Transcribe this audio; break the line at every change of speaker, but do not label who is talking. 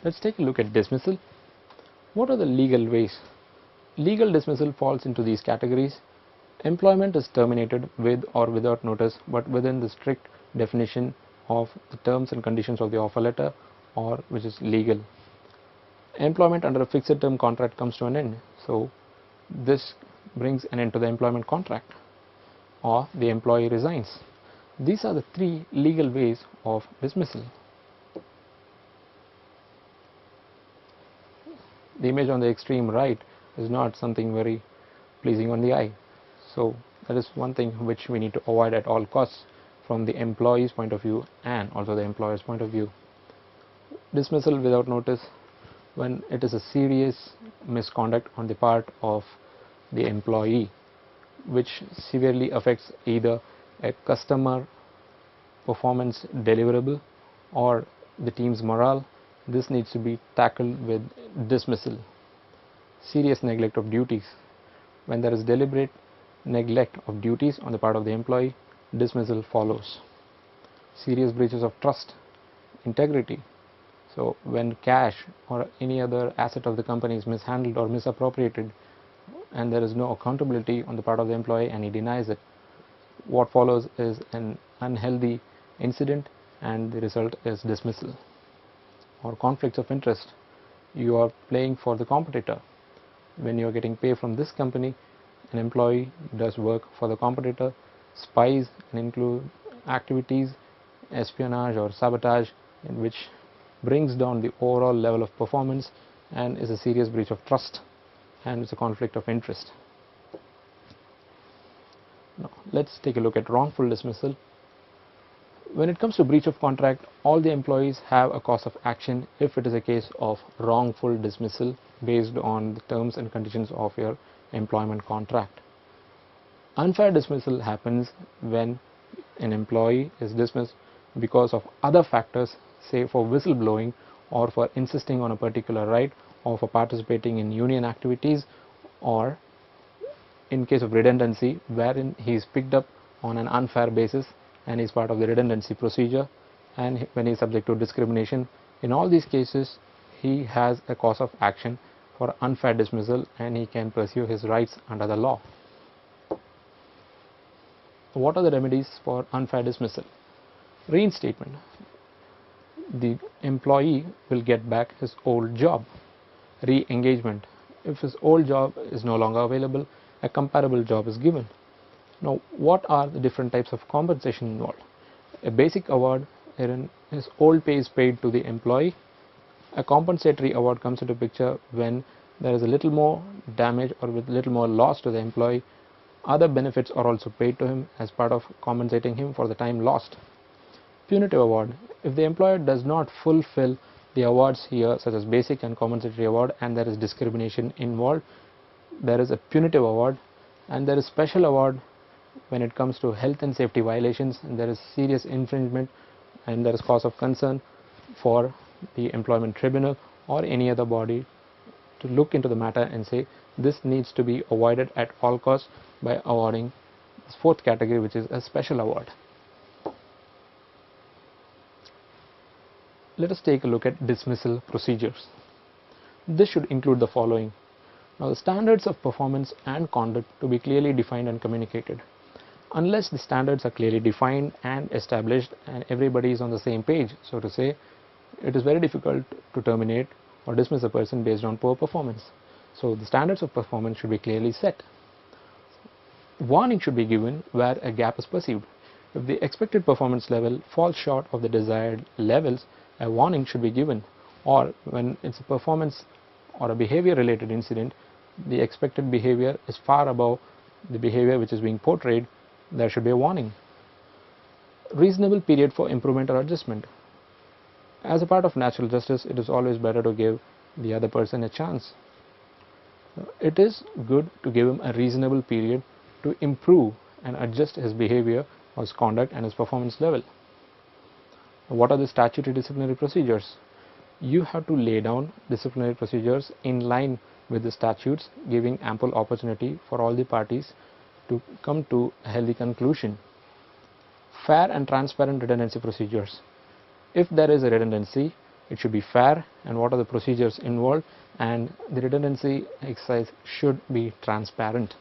Let's take a look at dismissal. What are the legal ways? Legal dismissal falls into these categories. Employment is terminated with or without notice, but within the strict definition of the terms and conditions of the offer letter, or which is legal. Employment under a fixed term contract comes to an end, so this brings an end to the employment contract, or the employee resigns. These are the three legal ways of dismissal. The image on the extreme right is not something very pleasing on the eye, so that is one thing which we need to avoid at all costs from the employee's point of view and also the employer's point of view. Dismissal without notice, when it is a serious misconduct on the part of the employee which severely affects either a customer performance deliverable or the team's morale, this needs to be tackled with dismissal. Serious neglect of duties, when there is deliberate neglect of duties on the part of the employee, dismissal follows. Serious breaches of trust, integrity, so when cash or any other asset of the company is mishandled or misappropriated and there is no accountability on the part of the employee and he denies it, what follows is an unhealthy incident and the result is dismissal. Or conflicts of interest, you are playing for the competitor. When you are getting paid from this company, an employee does work for the competitor, spies and include activities, espionage or sabotage, in which brings down the overall level of performance and is a serious breach of trust and it's a conflict of interest. Now let's take a look at wrongful dismissal. When it comes to breach of contract, all the employees have a cause of action if it is a case of wrongful dismissal based on the terms and conditions of your employment contract. Unfair dismissal happens when an employee is dismissed because of other factors, say for whistleblowing or for insisting on a particular right or for participating in union activities, or in case of redundancy wherein he is picked up on an unfair basis and is part of the redundancy procedure, and when he is subject to discrimination. In all these cases he has a cause of action for unfair dismissal and he can pursue his rights under the law. What are the remedies for unfair dismissal? Reinstatement. The employee will get back his old job. Re-engagement. If his old job is no longer available, a comparable job is given. Now, what are the different types of compensation involved? A basic award wherein his old pay is paid to the employee. A compensatory award comes into picture when there is a little more damage or with little more loss to the employee. Other benefits are also paid to him as part of compensating him for the time lost. Punitive award. If the employer does not fulfill the awards here, such as basic and compensatory award, and there is discrimination involved, there is a punitive award. And there is special award when it comes to health and safety violations and there is serious infringement and there is cause of concern for the employment tribunal or any other body to look into the matter and say this needs to be avoided at all costs by awarding this fourth category, which is a special award. Let us take a look at dismissal procedures. This should include the following. Now, the standards of performance and conduct to be clearly defined and communicated. Unless the standards are clearly defined and established and everybody is on the same page, so to say, it is very difficult to terminate or dismiss a person based on poor performance. So the standards of performance should be clearly set. Warning should be given where a gap is perceived. If the expected performance level falls short of the desired levels, a warning should be given, or when it's a performance or a behavior related incident, the expected behavior is far above the behavior which is being portrayed, there should be a warning. Reasonable period for improvement or adjustment. As a part of natural justice, it is always better to give the other person a chance. It is good to give him a reasonable period to improve and adjust his behavior or his conduct and his performance level. What are the statutory disciplinary procedures? You have to lay down disciplinary procedures in line with the statutes, giving ample opportunity for all the parties to come to a healthy conclusion. Fair and transparent redundancy procedures. If there is a redundancy, it should be fair, and what are the procedures involved, and the redundancy exercise should be transparent.